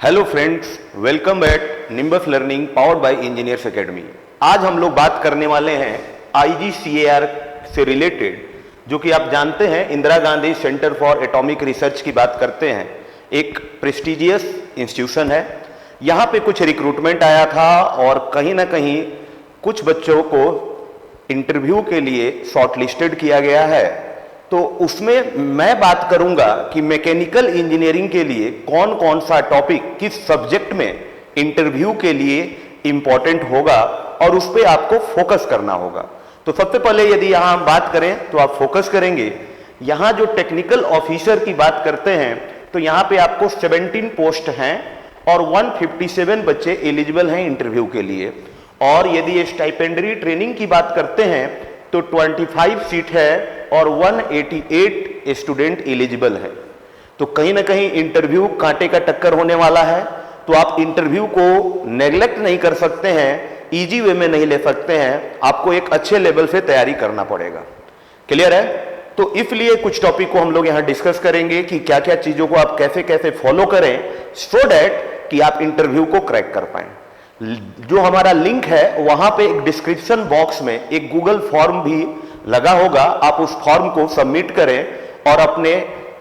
Hello friends, welcome eight nimbus learning powered by engineers academy. आज हम लोग बात करने वाले हैं IGCAR से रिलेटेड, जो कि आप जानते हैं Indira Gandhi centre for atomic research की बात करते हैं। एक प्रेस्टिजियस इंस्टीट्यूशन है। यहाँ पे कुछ रिक्रूटमेंट आया था और कहीं ना कहीं कुछ बच्चों को इंटरव्यू के लिए शॉर्टलिस्टेड किया गया है। तो उसमें मैं बात करूंगा कि मैकेनिकल इंजीनियरिंग के लिए कौन कौन सा टॉपिक किस सब्जेक्ट में इंटरव्यू के लिए इंपॉर्टेंट होगा और उस पर आपको फोकस करना होगा। तो सबसे पहले यदि यहां हम बात करें तो आप फोकस करेंगे, यहां जो टेक्निकल ऑफिसर की बात करते हैं तो यहां पे आपको 17 पोस्ट हैं और 157 बच्चे एलिजिबल हैं इंटरव्यू के लिए। और यदि स्टाइपेंडरी ट्रेनिंग की बात करते हैं तो 25 सीट है और 188 स्टूडेंट एलिजिबल है। तो कहीं ना कहीं इंटरव्यू कांटे का टक्कर होने वाला है। तो आप इंटरव्यू को नेग्लेक्ट नहीं कर सकते हैं, इजी वे में नहीं ले सकते हैं, आपको एक अच्छे लेवल से तैयारी करना पड़ेगा। क्लियर है? तो इसलिए कुछ टॉपिक को हम लोग यहां डिस्कस करेंगे कि क्या क्या चीजों को आप कैसे कैसे फॉलो करें सो दैट कि आप इंटरव्यू को क्रैक कर पाए। जो हमारा लिंक है वहां पे एक डिस्क्रिप्शन बॉक्स में एक गूगल फॉर्म भी लगा होगा, आप उस फॉर्म को सबमिट करें और अपने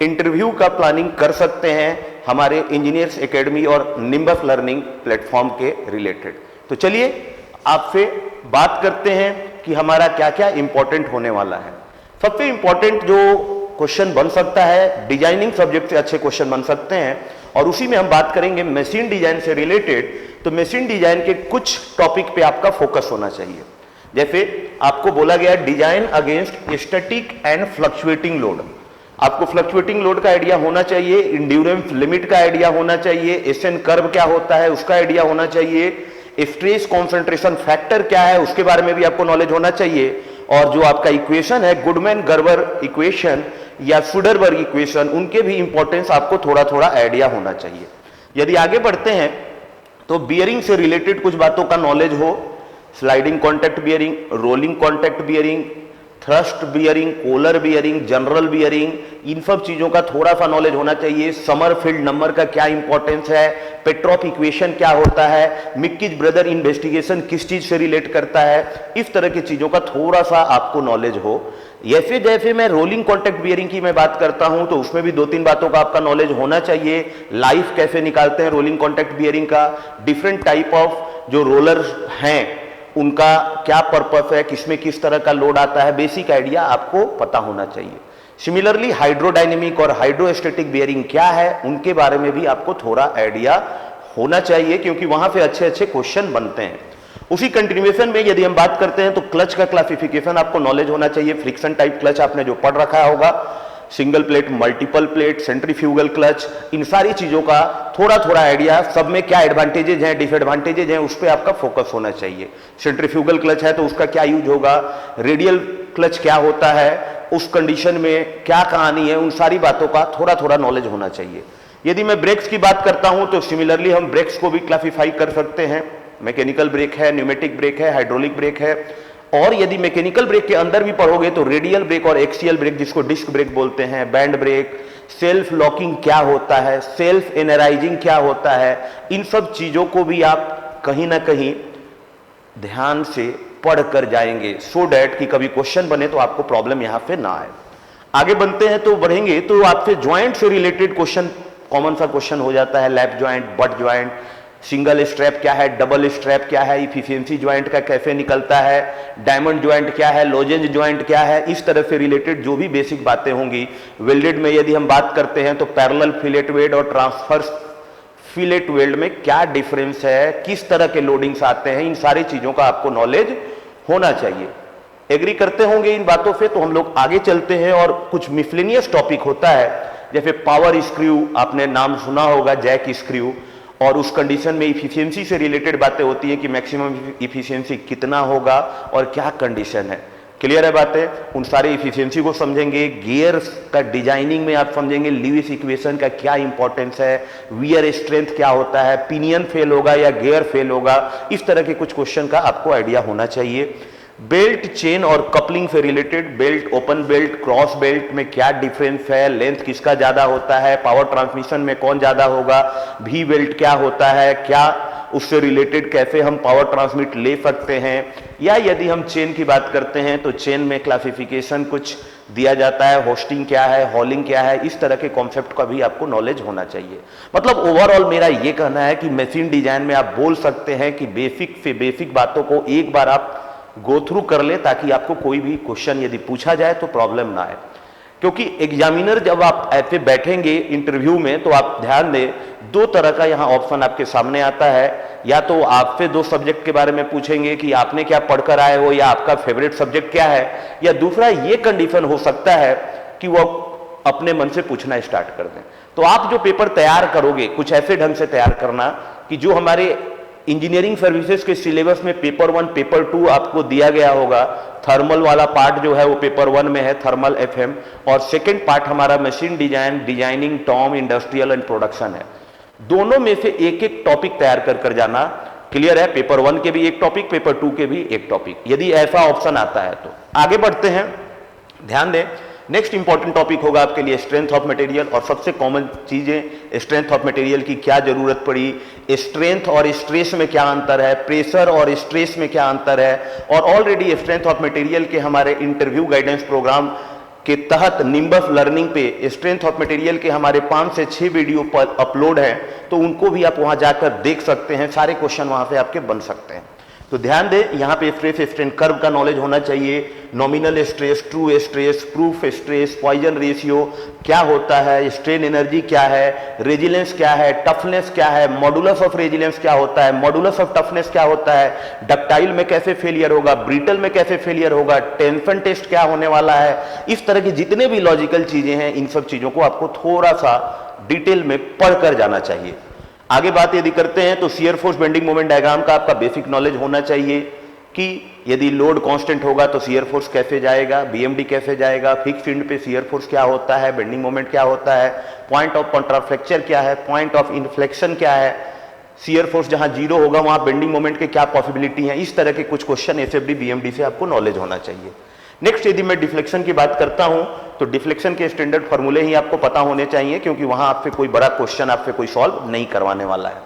इंटरव्यू का प्लानिंग कर सकते हैं हमारे इंजीनियर्स एकेडमी और निम्बस लर्निंग प्लेटफॉर्म के रिलेटेड। तो चलिए आपसे बात करते हैं कि हमारा क्या क्या इंपॉर्टेंट होने वाला है। सबसे इंपॉर्टेंट जो क्वेश्चन बन सकता है, डिजाइनिंग सब्जेक्ट से अच्छे क्वेश्चन बन सकते हैं और उसी में हम बात करेंगे मशीन डिजाइन से रिलेटेड। तो मशीन डिजाइन के कुछ टॉपिक पे आपका फोकस होना चाहिए। जैसे आपको बोला गया design against static and fluctuating load. आपको फ्लक्चुएटिंग लोड का आइडिया होना चाहिए, इंड्योरेंस लिमिट का आइडिया होना चाहिए, एसएन कर्व क्या होता है उसका आइडिया होना चाहिए, स्ट्रेस कॉन्सेंट्रेशन फैक्टर क्या है उसके बारे में भी आपको नॉलेज होना चाहिए। और जो आपका इक्वेशन है गुडमैन गर्बर इक्वेशन या सुडरबर्ग इक्वेशन, उनके भी इंपॉर्टेंस आपको थोड़ा थोड़ा आइडिया होना चाहिए। यदि आगे बढ़ते हैं तो बियरिंग से रिलेटेड कुछ बातों का नॉलेज हो, sliding contact bearing, rolling contact bearing, thrust bearing, collar bearing, journal bearing, इन सब चीजों का थोड़ा सा नॉलेज होना चाहिए। समरफील्ड नंबर का क्या इंपॉर्टेंस है, पेट्रॉप इक्वेशन क्या होता है, मिक्किज ब्रदर इन्वेस्टिगेशन किस चीज से रिलेट करता है, इस तरह की चीजों का थोड़ा सा आपको नॉलेज हो। जैसे जैसे मैं रोलिंग कॉन्टैक्ट बियरिंग की मैं बात करता हूं तो उसमें भी 2-3 बातों का आपका नॉलेज होना चाहिए। लाइफ कैसे निकालते हैं रोलिंग कॉन्टैक्ट बियरिंग का, डिफरेंट टाइप ऑफ जो रोलर्स हैं उनका क्या पर्पस है, किसमें किस तरह का लोड आता है, बेसिक आइडिया आपको पता होना चाहिए। सिमिलरली हाइड्रोडायनेमिक और हाइड्रोस्टैटिक बियरिंग क्या है उनके बारे में भी आपको थोड़ा आइडिया होना चाहिए, क्योंकि वहां पे अच्छे अच्छे क्वेश्चन बनते हैं। उसी कंटिन्यूएशन में यदि हम बात करते हैं तो क्लच का क्लासिफिकेशन आपको नॉलेज होना चाहिए। फ्रिक्शन टाइप क्लच आपने जो पढ़ रखा होगा, single plate, multiple plate, centrifugal clutch, इन सारी चीजों का थोड़ा थोड़ा आइडिया, सब में क्या एडवांटेजेज हैं डिसएडवांटेजेज हैं उस पर आपका फोकस होना चाहिए। सेंट्रीफ्यूगल क्लच है तो उसका क्या यूज होगा, रेडियल क्लच क्या होता है, उस कंडीशन में क्या कहानी है, उन सारी बातों का थोड़ा थोड़ा नॉलेज होना चाहिए। यदि मैं ब्रेक्स की बात करता हूं तो सिमिलरली हम ब्रेक्स को भी क्लासिफाई कर सकते हैं। मैकेनिकल ब्रेक है, न्यूमेटिक ब्रेक है, हाइड्रोलिक ब्रेक है। और यदि मैकेनिकल ब्रेक के अंदर भी पढ़ोगे तो रेडियल ब्रेक और एक्सियल ब्रेक, जिसको डिस्क ब्रेक बोलते हैं, बैंड ब्रेक, सेल्फ लॉकिंग क्या होता है, सेल्फ एनराइजिंग क्या होता है, इन सब चीजों को भी आप कहीं ना कहीं ध्यान से पढ़ कर जाएंगे सो डैट कि कभी क्वेश्चन बने तो आपको प्रॉब्लम यहां पे ना आए। आगे बनते हैं तो बढ़ेंगे तो आपसे ज्वाइंट से रिलेटेड क्वेश्चन, कॉमन सा क्वेश्चन हो जाता है, lap joint, but joint, single strap क्या है, डबल स्ट्रैप क्या है, इफिशिएंसी ज्वाइंट का कैसे निकलता है, डायमंड ज्वाइंट क्या है, लोजेंज ज्वाइंट क्या है, इस तरह से रिलेटेड जो भी बेसिक बातें होंगी। वेल्डेड में यदि हम बात करते हैं तो पैरेलल फिलेट वेल्ड और ट्रांसफर्स फिलेट वेल्ड में क्या डिफरेंस है, किस तरह के लोडिंग्स आते हैं, इन सारी चीजों का आपको नॉलेज होना चाहिए। एग्री करते होंगे इन बातों से? तो हम लोग आगे चलते हैं और कुछ मिसलेनियस टॉपिक होता है, जैसे पावर स्क्रू, आपने नाम सुना होगा जैक स्क्रू, और उस कंडीशन में इफिशिएंसी से रिलेटेड बातें होती है कि मैक्सिमम इफिशिएंसी कितना होगा और क्या कंडीशन है। क्लियर है बातें? उन सारे इफिशिएंसी को समझेंगे। गियर का डिजाइनिंग में आप समझेंगे ल्यूइस इक्वेशन का क्या इंपॉर्टेंस है, वियर स्ट्रेंथ क्या होता है, पिनियन फेल होगा या गियर फेल होगा, इस तरह के कुछ क्वेश्चन का आपको आइडिया होना चाहिए। बेल्ट, चेन और कपलिंग से related, belt, open belt, cross belt में क्या डिफरेंस है, लेंथ किसका ज्यादा होता है, पावर ट्रांसमिशन में कौन ज्यादा होगा, वी बेल्ट क्या होता है, क्या उससे रिलेटेड कैसे हम पावर ट्रांसमिट ले सकते हैं, या यदि हम चेन की बात करते हैं तो चेन में क्लासिफिकेशन कुछ दिया जाता है, होस्टिंग क्या है, हॉलिंग क्या है, इस तरह के कॉन्सेप्ट का भी आपको नॉलेज होना चाहिए। मतलब ओवरऑल मेरा यह कहना है कि मशीन डिजाइन में आप बोल सकते हैं कि बेसिक से बेसिक बातों को एक बार आप गो थ्रू कर ले, ताकि आपको कोई भी क्वेश्चन यदि पूछा जाए तो प्रॉब्लम ना आए। क्योंकि एग्जामिनर जब आप ऐसे बैठेंगे इंटरव्यू में तो आप ध्यान दें, दो तरह का यहां ऑप्शन आपके सामने आता है, या तो आपसे दो सब्जेक्ट के बारे में पूछेंगे कि आपने क्या पढ़कर आए हो या आपका फेवरेट सब्जेक्ट क्या है, या दूसरा ये कंडीशन हो सकता है कि वो अपने मन से पूछना स्टार्ट कर दें। तो आप जो पेपर तैयार करोगे कुछ ऐसे ढंग से तैयार करना कि जो हमारे इंजीनियरिंग सर्विसेज के सिलेबस में पेपर 1 पेपर 2 आपको दिया गया होगा, थर्मल वाला पार्ट जो है वो पेपर 1 में है, थर्मल एफएम, और सेकंड पार्ट हमारा machine design, designing, Tom, industrial and production है। दोनों में से एक एक टॉपिक तैयार कर जाना। क्लियर है? पेपर 1 के भी एक टॉपिक, पेपर 2 के भी एक टॉपिक, यदि ऐसा ऑप्शन आता है तो। आगे बढ़ते हैं, ध्यान दें, नेक्स्ट इंपॉर्टेंट टॉपिक होगा आपके लिए स्ट्रेंथ ऑफ मटेरियल, और सबसे कॉमन चीजें, स्ट्रेंथ ऑफ मटेरियल की क्या जरूरत पड़ी, स्ट्रेंथ और स्ट्रेस में क्या अंतर है, प्रेशर और स्ट्रेस में क्या अंतर है, और ऑलरेडी स्ट्रेंथ ऑफ मटेरियल के हमारे इंटरव्यू गाइडेंस प्रोग्राम के तहत निम्बस लर्निंग पे स्ट्रेंथ ऑफ मटेरियल के हमारे 5 से 6 वीडियो पर अपलोड है, तो उनको भी आप वहां जाकर देख सकते हैं, सारे क्वेश्चन वहां से आपके बन सकते हैं। तो ध्यान दें, यहां पे स्ट्रेस स्ट्रेन कर्व का नॉलेज होना चाहिए, nominal stress, true stress, proof stress, Poisson ratio क्या होता है, स्ट्रेन एनर्जी क्या है, रेजिलेंस क्या है, टफनेस क्या है, मॉडुलस ऑफ रेजिलेंस क्या होता है, मॉडुलस ऑफ टफनेस क्या होता है, डक्टाइल में कैसे फेलियर होगा, ब्रिटल में कैसे फेलियर होगा, टेंशन टेस्ट क्या होने वाला है। इस तरह की जितने भी लॉजिकल चीजें हैं, इन सब चीजों को आपको थोड़ा सा डिटेल में पढ़कर जाना चाहिए। आगे बात यदि करते हैं तो shear force bending moment diagram का आपका बेसिक नॉलेज होना चाहिए कि यदि लोड कांस्टेंट होगा तो शियर फोर्स कैसे जाएगा, बीएमडी कैसे जाएगा, फिक्स एंड पे शियर फोर्स क्या होता है, बेंडिंग मोमेंट क्या होता है, पॉइंट ऑफ कॉन्ट्राफ्लेक्चर क्या है, पॉइंट ऑफ इन्फ्लेक्शन क्या है, शियर फोर्स जहां जीरो होगा वहां बेंडिंग मोमेंट के क्या पॉसिबिलिटी है। इस तरह के कुछ क्वेश्चन एसएफडी बीएमडी से आपको नॉलेज होना चाहिए। नेक्स्ट यदि मैं डिफ्लेक्शन की बात करता हूं तो डिफ्लेक्शन के स्टैंडर्ड फॉर्मूले ही आपको पता होने चाहिए, क्योंकि वहां आपसे कोई बड़ा क्वेश्चन आपसे कोई सॉल्व नहीं करवाने वाला है।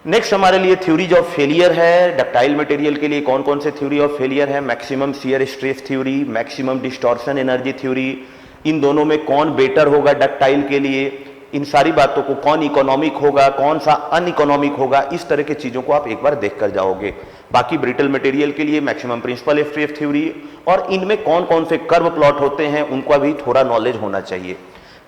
नेक्स्ट हमारे लिए थ्योरीज ऑफ फेलियर है। डक्टाइल मटेरियल के लिए कौन कौन से थ्योरी ऑफ फेलियर है, maximum shear stress theory, maximum distortion energy theory, इन दोनों में कौन बेटर होगा डक्टाइल के लिए, इन सारी बातों को, कौन इकोनॉमिक होगा, कौन सा अनइकोनॉमिक होगा, इस तरह की चीजों को आप एक बार देख कर जाओगे। बाकी ब्रिटल मटेरियल के लिए मैक्सिमम प्रिंसिपल स्ट्रेस थ्योरी, और इनमें कौन कौन से कर्व प्लॉट होते हैं उनका भी थोड़ा नॉलेज होना चाहिए।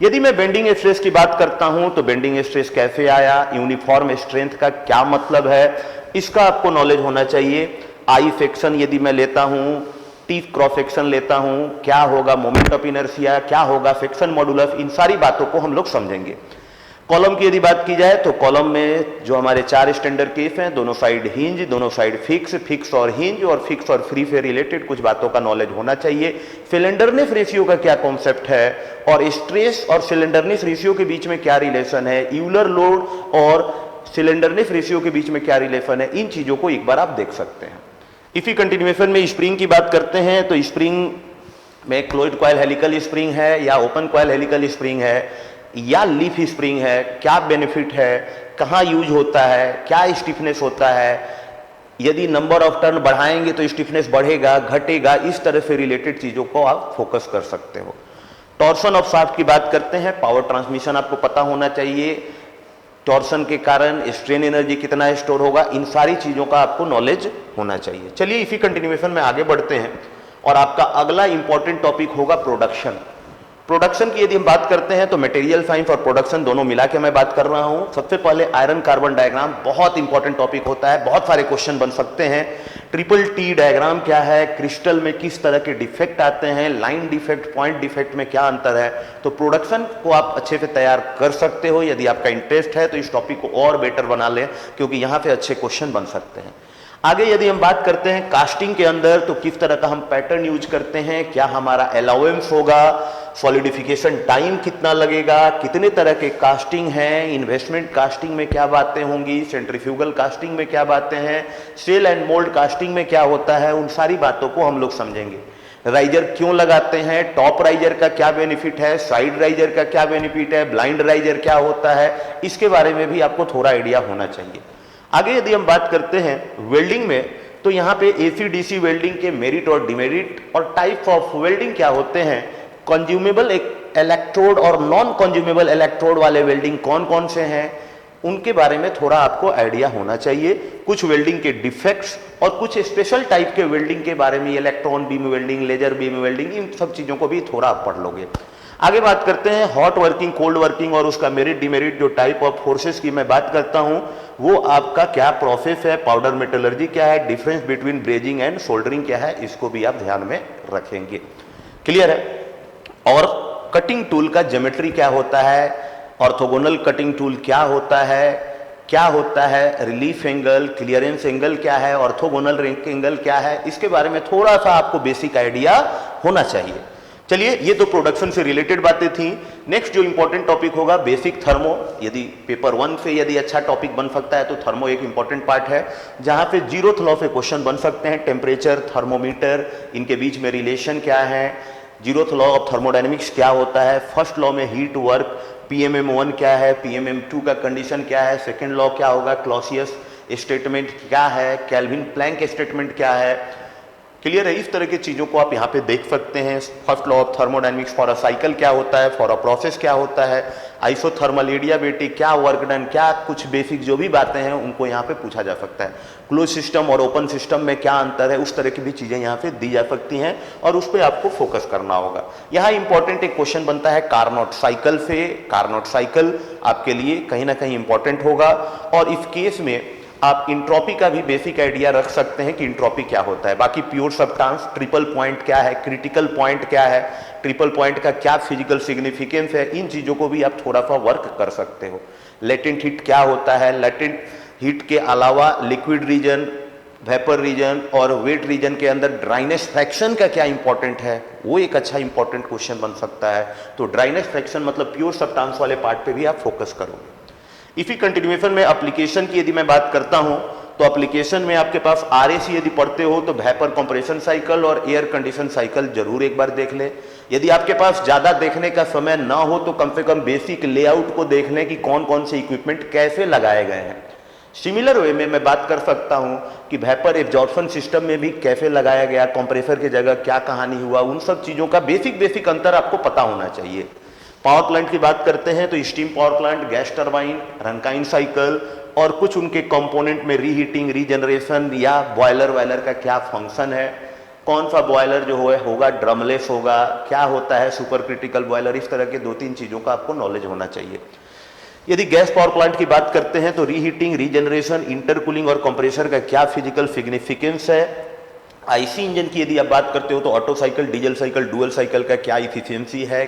यदि मैं बेंडिंग स्ट्रेस की बात करता हूं तो बेंडिंग स्ट्रेस कैसे आया, यूनिफॉर्म स्ट्रेंथ का क्या मतलब है, इसका आपको नॉलेज होना चाहिए। आई सेक्शन यदि मैं लेता हूं, टी क्रॉस सेक्शन लेता हूं, क्या होगा मोमेंट ऑफ इनर्शिया, क्या होगा सेक्शन मॉडुलस, इन सारी बातों को हम लोग समझेंगे। कॉलम की यदि बात की जाए तो कॉलम में जो हमारे 4 स्टैंडर्ड केस हैं, दोनों साइड हिंज, दोनों साइड फिक्स, फिक्स और हिंज, और फिक्स और फ्री से रिलेटेड कुछ बातों का नॉलेज होना चाहिए। सिलेंडरनेस रेशियो का क्या कॉन्सेप्ट है, और स्ट्रेस और सिलेंडरनेस रेशियो के बीच में क्या रिलेशन है, यूलर लोड और सिलेंडरनेस रेशियो के बीच में क्या रिलेशन है, इन चीजों को एक बार आप देख सकते हैं। इसी कंटिन्यूएशन में स्प्रिंग की बात करते हैं तो स्प्रिंग में क्लोज्ड कॉइल हेलिकल स्प्रिंग है या ओपन कॉइल हेलिकल स्प्रिंग है या लीफ स्प्रिंग है, क्या बेनिफिट है, कहां यूज होता है, क्या स्टिफनेस होता है, यदि नंबर ऑफ टर्न बढ़ाएंगे तो स्टिफनेस बढ़ेगा घटेगा, इस तरह से रिलेटेड चीजों को आप फोकस कर सकते हो। टॉर्सन ऑफ शाफ्ट की बात करते हैं, पावर ट्रांसमिशन आपको पता होना चाहिए, टॉर्सन के कारण स्ट्रेन एनर्जी कितना स्टोर होगा, इन सारी चीजों का आपको नॉलेज होना चाहिए। चलिए इसी कंटिन्यूएशन में आगे बढ़ते हैं, और आपका अगला इंपॉर्टेंट टॉपिक होगा प्रोडक्शन। प्रोडक्शन की यदि हम बात करते हैं तो मटेरियल साइंस और प्रोडक्शन दोनों मिला के मैं बात कर रहा हूं। सबसे पहले आयरन कार्बन डायग्राम बहुत इंपॉर्टेंट टॉपिक होता है, बहुत सारे क्वेश्चन बन सकते हैं। ट्रिपल टी डायग्राम क्या है, क्रिस्टल में किस तरह के डिफेक्ट आते हैं, लाइन डिफेक्ट, पॉइंट डिफेक्ट में क्या अंतर है, तो प्रोडक्शन को आप अच्छे से तैयार कर सकते हो। यदि आपका इंटरेस्ट है तो इस टॉपिक को और बेटर बना लें, क्योंकि यहां से अच्छे क्वेश्चन बन सकते हैं। आगे यदि हम बात करते हैं कास्टिंग के अंदर, तो किस तरह का हम पैटर्न यूज करते हैं, क्या हमारा अलाउंस होगा, सॉलिडिफिकेशन टाइम कितना लगेगा, कितने तरह के कास्टिंग हैं, इन्वेस्टमेंट कास्टिंग में क्या बातें होंगी, सेंट्रीफ्यूगल कास्टिंग में क्या बातें हैं, सेल एंड मोल्ड कास्टिंग में क्या होता है, उन सारी बातों को हम लोग समझेंगे। राइजर क्यों लगाते हैं, टॉप राइजर का क्या बेनिफिट है, साइड राइजर का क्या बेनिफिट है, ब्लाइंड राइजर क्या होता है, इसके बारे में भी आपको थोड़ा आइडिया होना चाहिए। आगे यदि हम बात करते हैं वेल्डिंग में, तो यहाँ पे एसी डीसी वेल्डिंग के मेरिट और डिमेरिट और टाइप ऑफ वेल्डिंग क्या होते हैं, कंज्यूमेबल इलेक्ट्रोड और नॉन कंज्यूमेबल इलेक्ट्रोड वाले वेल्डिंग कौन कौन से हैं, उनके बारे में थोड़ा आपको आइडिया होना चाहिए। कुछ वेल्डिंग के डिफेक्ट्स और कुछ स्पेशल टाइप के वेल्डिंग के बारे में, electron beam welding, laser beam welding, इन सब चीजों को भी थोड़ा आप पढ़ लोगे। आगे बात करते हैं हॉट वर्किंग, कोल्ड वर्किंग और उसका मेरिट डिमेरिट, जो टाइप ऑफ फोर्सेस की मैं बात करता हूं, वो आपका क्या प्रोसेस है, पाउडर मेटलर्जी क्या है, difference between brazing and soldering क्या है, इसको भी आप ध्यान में रखेंगे। क्लियर है। और कटिंग टूल का ज्योमेट्री क्या होता है, ऑर्थोगोनल कटिंग टूल क्या होता है, रिलीफ एंगल, क्लियरेंस एंगल क्या है, ऑर्थोगोनल एंगल क्या है, इसके बारे में थोड़ा सा आपको बेसिक आइडिया होना चाहिए। चलिए, ये तो प्रोडक्शन से रिलेटेड बातें थी। नेक्स्ट जो इंपॉर्टेंट टॉपिक होगा बेसिक थर्मो। यदि पेपर 1 से यदि अच्छा टॉपिक बन सकता है तो थर्मो एक इंपॉर्टेंट पार्ट है, जहां पे 0th लॉ से क्वेश्चन बन सकते हैं। टेम्परेचर, थर्मोमीटर, इनके बीच में रिलेशन क्या है, 0th लॉ ऑफ थर्मोडायनेमिक्स क्या होता है, फर्स्ट लॉ में हीट वर्क, PMM1 क्या है, PMM2 का कंडीशन क्या है, सेकेंड लॉ क्या होगा, क्लॉसियस स्टेटमेंट क्या है, केल्विन प्लैंक स्टेटमेंट क्या है। क्लियर है। इस तरह की चीजों को आप यहाँ पे देख सकते हैं। First law of thermodynamics, for a cycle क्या होता है, फॉर अ प्रोसेस क्या होता है, आइसोथर्मल एडियाबेटिक, क्या वर्क डन, क्या कुछ बेसिक जो भी बातें हैं उनको यहाँ पे पूछा जा सकता है। क्लोज सिस्टम और ओपन सिस्टम में क्या अंतर है, उस तरह की भी चीजें यहाँ पे दी जा सकती हैं और उस पर आपको फोकस करना होगा। यहाँ इंपॉर्टेंट एक क्वेश्चन बनता है कार्नोट साइकिल से। कार्नोट साइकिल आपके लिए कहीं ना कहीं इंपॉर्टेंट होगा और इस केस में आप इंट्रोपी का भी बेसिक आइडिया रख सकते हैं कि इंट्रोपी क्या होता है। बाकी प्योर सब्सटेंस, ट्रिपल पॉइंट क्या है, क्रिटिकल पॉइंट क्या है, ट्रिपल पॉइंट का क्या फिजिकल सिग्निफिकेंस है, इन चीजों को भी आप थोड़ा सा वर्क कर सकते हो। लेटेंट हीट क्या होता है, लेटेंट हीट के अलावा लिक्विड रीजन, वेपर रीजन और वेट रीजन के अंदर ड्राइनेस फ्रैक्शन का क्या इंपॉर्टेंट है, वो एक अच्छा इंपॉर्टेंट क्वेश्चन बन सकता है। तो ड्राइनेस फ्रैक्शन मतलब प्योर सब्सटेंस वाले पार्ट पे भी आप फोकस करोगे। इसी कंटिन्यूएशन में एप्लीकेशन की यदि मैं बात करता हूं, तो एप्लीकेशन में आपके पास RAC यदि पढ़ते हो तो वेपर कंप्रेशन साइकिल और एयर कंडीशन साइकिल जरूर एक बार देख ले। यदि आपके पास ज्यादा देखने का समय ना हो तो कम से कम बेसिक लेआउट को देख लें कि कौन कौन से इक्विपमेंट कैसे लगाए गए हैं। सिमिलर वे में मैं बात कर सकता हूं कि वेपर एब्जॉर्प्शन सिस्टम में भी कैसे लगाया गया, कंप्रेसर की जगह क्या कहानी हुआ, उन सब चीजों का बेसिक अंतर आपको पता होना चाहिए। पावर प्लांट की बात करते हैं तो steam power plant, gas turbine, Rankine cycle और कुछ उनके कंपोनेंट में रीहीटिंग, रीजनरेशन या बॉयलर वायलर का क्या फंक्शन है, कौन सा बॉयलर जो होगा ड्रमलेस होगा, क्या होता है सुपर क्रिटिकल बॉयलर, इस तरह के 2-3 चीजों का आपको नॉलेज होना चाहिए। यदि गैस पावर प्लांट की बात करते हैं तो रीहीटिंग, रीजनरेशन, इंटरकूलिंग और कंप्रेसर का क्या फिजिकल सिग्निफिकेंस है। आईसी इंजन की यदि आप बात करते हो तो auto cycle, diesel cycle, dual cycle का क्या इफिशियंसी है,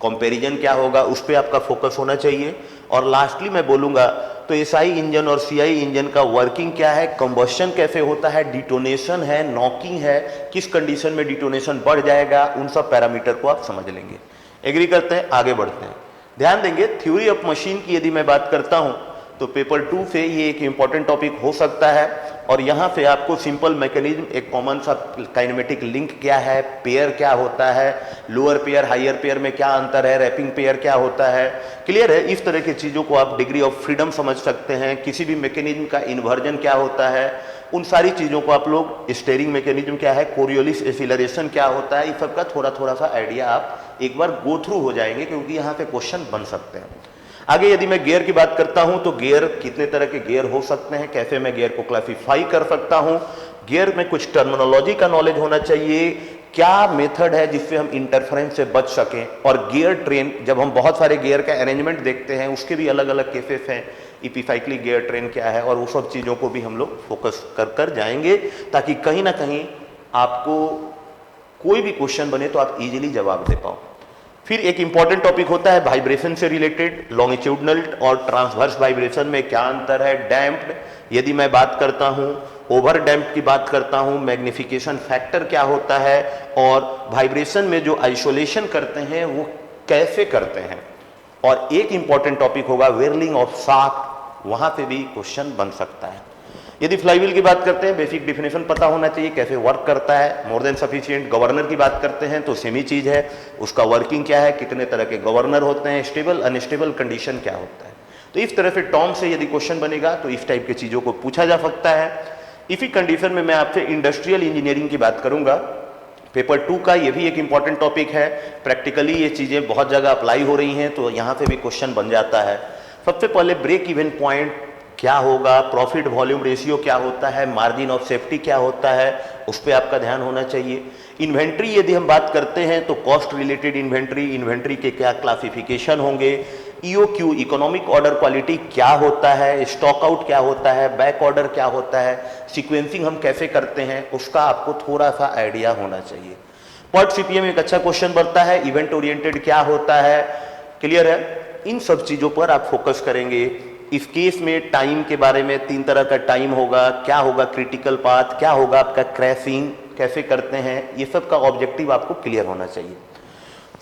कंपैरिजन क्या होगा, उस पर आपका फोकस होना चाहिए। और लास्टली मैं बोलूंगा तो एसआई इंजन और सीआई इंजन का वर्किंग क्या है, कंबस्शन कैसे होता है, डिटोनेशन है, नॉकिंग है, किस कंडीशन में डिटोनेशन बढ़ जाएगा, उन सब पैरामीटर को आप समझ लेंगे। एग्री करते हैं, आगे बढ़ते हैं। ध्यान देंगे थ्योरी ऑफ मशीन की यदि मैं बात करता हूं तो पेपर 2 से ये एक इंपॉर्टेंट टॉपिक हो सकता है और यहाँ पे आपको सिंपल मैकेनिज्म, एक कॉमन सा काइनेमेटिक लिंक क्या है, पेयर क्या होता है, लोअर पेयर हायर पेयर में क्या अंतर है, रैपिंग पेयर क्या होता है, क्लियर है। इस तरह की चीज़ों को आप डिग्री ऑफ फ्रीडम समझ सकते हैं। किसी भी मैकेनिज्म का इन्वर्जन क्या होता है, उन सारी चीज़ों को आप लोग, स्टीयरिंग मैकेनिज्म क्या है, कोरियोलिस एक्सीलरेशन क्या होता है, इस सब का थोड़ा सा आइडिया आप एक बार गो थ्रू हो जाएंगे क्योंकि यहाँ पे क्वेश्चन बन सकते हैं। आगे यदि मैं गियर की बात करता हूं तो गियर कितने तरह के गियर हो सकते हैं, कैसे मैं गियर को क्लासिफाई कर सकता हूं, गियर में कुछ टर्मिनोलॉजी का नॉलेज होना चाहिए, क्या मेथड है जिससे हम इंटरफेरेंस से बच सकें। और गियर ट्रेन, जब हम बहुत सारे गियर का अरेंजमेंट देखते हैं उसके भी अलग अलग केसेस हैं, इपीसाइक्लिक गियर ट्रेन क्या है, और वो सब चीज़ों को भी हम लोग फोकस कर जाएंगे ताकि कहीं ना कहीं आपको कोई भी क्वेश्चन बने तो आप इजीली जवाब दे पाओ। फिर एक इंपॉर्टेंट टॉपिक होता है वाइब्रेशन से रिलेटेड, लॉन्गिट्यूडनल और ट्रांसवर्स वाइब्रेशन में क्या अंतर है, डैम्प्ड यदि मैं बात करता हूं ओवर डैम्प की बात करता हूं, मैग्निफिकेशन फैक्टर क्या होता है, और वाइब्रेशन में जो आइसोलेशन करते हैं वो कैसे करते हैं। और एक इंपॉर्टेंट टॉपिक होगा व्हिर्लिंग ऑफ शाफ्ट, वहां पे भी क्वेश्चन बन सकता है। यदि फ्लाईव्हील की बात करते हैं, बेसिक डिफिनेशन पता होना चाहिए कैसे वर्क करता है, मोर देन सफिशिएंट। गवर्नर की बात करते हैं तो सेम ही चीज है, उसका वर्किंग क्या है, कितने तरह के गवर्नर होते हैं, स्टेबल अनस्टेबल कंडीशन क्या होता है। तो इस तरह से टर्म से यदि क्वेश्चन बनेगा तो इस टाइप की चीजों को पूछा जा सकता है। इसी कंडीशन में मैं आपसे इंडस्ट्रियल इंजीनियरिंग की बात करूंगा, पेपर 2 का। ये भी एक इंपॉर्टेंट टॉपिक है, प्रैक्टिकली ये चीजें बहुत जगह अप्लाई हो रही हैं, तो यहाँ पे भी क्वेश्चन बन जाता है। सबसे पहले ब्रेक इवन पॉइंट क्या होगा, प्रॉफिट वॉल्यूम रेशियो क्या होता है, मार्जिन ऑफ सेफ्टी क्या होता है, उस पर आपका ध्यान होना चाहिए। इन्वेंट्री यदि हम बात करते हैं तो कॉस्ट रिलेटेड इन्वेंट्री, इन्वेंट्री के क्या क्लासिफिकेशन होंगे, ईओक्यू इकोनॉमिक ऑर्डर क्वालिटी क्या होता है, स्टॉक आउट क्या होता है, बैक ऑर्डर क्या होता है, सीक्वेंसिंग हम कैसे करते हैं, उसका आपको थोड़ा सा आइडिया होना चाहिए। पर्ट सीपीएम एक अच्छा क्वेश्चन बनता है, इवेंट ओरिएंटेड क्या होता है, क्लियर है। इन सब चीजों पर आप फोकस करेंगे। इस केस में टाइम के बारे में 3 तरह का टाइम होगा, क्या होगा क्रिटिकल पाथ, क्या होगा आपका क्रैशिंग, कैसे करते हैं, ये सब का ऑब्जेक्टिव आपको क्लियर होना चाहिए।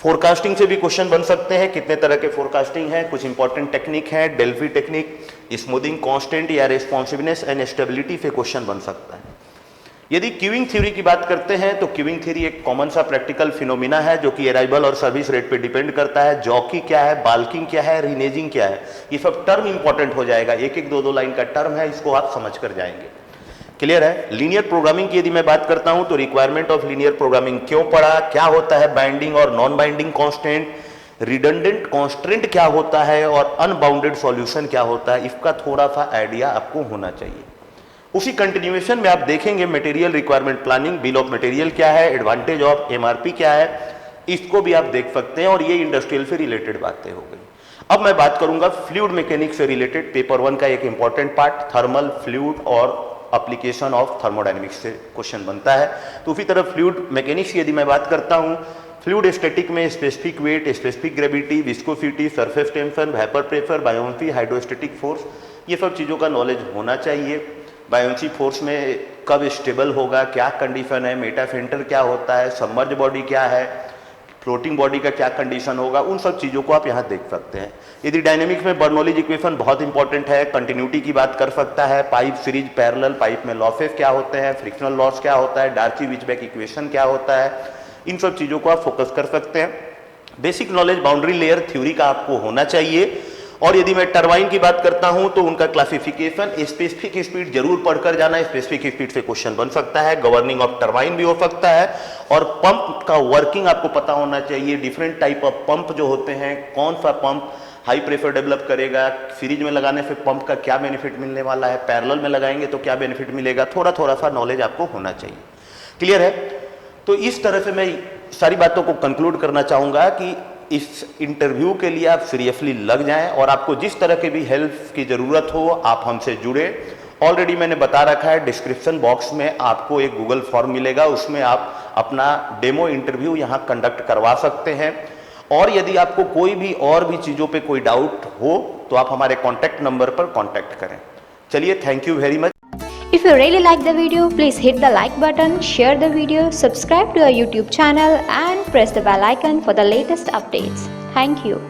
फोरकास्टिंग से भी क्वेश्चन बन सकते हैं, कितने तरह के फोरकास्टिंग है, कुछ इंपॉर्टेंट टेक्निक है, डेल्फी टेक्निक, स्मूथिंग कांस्टेंट या रेस्पॉन्सिवनेस एंड स्टेबिलिटी से क्वेश्चन बन सकता है। यदि क्यूइंग थ्योरी की बात करते हैं तो क्यूइंग थ्योरी एक कॉमन सा प्रैक्टिकल फिनोमिना है जो कि अराइवल और सर्विस रेट पे डिपेंड करता है। जॉकी क्या है, बाल्किंग क्या है, रिनेजिंग क्या है, ये सब टर्म इंपॉर्टेंट हो जाएगा, एक एक 2-2 लाइन का टर्म है, इसको आप समझ कर जाएंगे। क्लियर है। लीनियर प्रोग्रामिंग की यदि मैं बात करता हूं तो रिक्वायरमेंट ऑफ लीनियर प्रोग्रामिंग क्यों पड़ा, क्या होता है बाइंडिंग और non binding constant, redundant constant क्या होता है, और अनबाउंडेड सॉल्यूशन क्या होता है, इसका थोड़ा सा आइडिया आपको होना चाहिए। उसी कंटिन्यूएशन में आप देखेंगे material requirement planning, bill of material क्या है, एडवांटेज ऑफ एमआरपी क्या है, इसको भी आप देख सकते हैं। और ये इंडस्ट्रियल से रिलेटेड बातें हो गई। अब मैं बात करूंगा फ्लूइड मैकेनिक्स से रिलेटेड, पेपर 1 का एक इंपॉर्टेंट पार्ट, थर्मल, फ्लूइड और एप्लीकेशन ऑफ थर्मोडायनेमिक्स से क्वेश्चन बनता है। तो उसी तरह फ्लूइड मैकेनिक्स की यदि मैं बात करता हूं, फ्लूइड स्टैटिक में specific weight, specific gravity, viscosity, surface tension, vapour pressure, buoyancy, hydrostatic force, ये सब चीज़ों का नॉलेज होना चाहिए। बायोन्सी फोर्स में कब स्टेबल होगा, क्या कंडीशन है, मेटा सेंटर क्या होता है, सबमर्ज बॉडी क्या है, फ्लोटिंग बॉडी का क्या कंडीशन होगा, उन सब चीज़ों को आप यहाँ देख सकते हैं। यदि डायनेमिक्स में बर्नौलीज इक्वेशन बहुत इंपॉर्टेंट है, कंटिन्यूटी की बात कर सकता है, पाइप सीरीज पैरेलल, पाइप में लॉसेस क्या होते हैं, फ्रिक्शनल लॉस क्या होता है, डार्सी-विचबेक इक्वेशन क्या होता है, इन सब चीज़ों को आप फोकस कर सकते हैं। Basic knowledge boundary layer theory का आपको होना चाहिए। और यदि मैं टरबाइन की बात करता हूं तो उनका क्लासिफिकेशन, स्पेसिफिक स्पीड जरूर पढ़कर जाना, स्पेसिफिक स्पीड से क्वेश्चन बन सकता है, गवर्निंग ऑफ टरबाइन भी हो सकता है, और पंप का वर्किंग आपको पता होना चाहिए। डिफरेंट टाइप ऑफ पंप जो होते हैं, कौन सा पंप हाई प्रेशर डेवलप करेगा, सीरीज में लगाने से पंप का क्या बेनिफिट मिलने वाला है, पैरेलल में लगाएंगे तो क्या बेनिफिट मिलेगा, थोड़ा थोड़ा सा नॉलेज आपको होना चाहिए। क्लियर है। तो इस तरह से मैं सारी बातों को कंक्लूड करना चाहूंगा कि इस इंटरव्यू के लिए आप सीरियसली लग जाएं, और आपको जिस तरह की भी हेल्प की जरूरत हो आप हमसे जुड़े। ऑलरेडी मैंने बता रखा है, डिस्क्रिप्शन बॉक्स में आपको एक गूगल फॉर्म मिलेगा, उसमें आप अपना डेमो इंटरव्यू यहाँ कंडक्ट करवा सकते हैं। और यदि आपको कोई भी और भी चीज़ों पे कोई डाउट हो तो आप हमारे कॉन्टैक्ट नंबर पर कॉन्टैक्ट करें। चलिए, thank you very much. If you really like the video, please hit the like button, share the video, subscribe to our YouTube channel and press the bell icon for the latest updates. Thank you.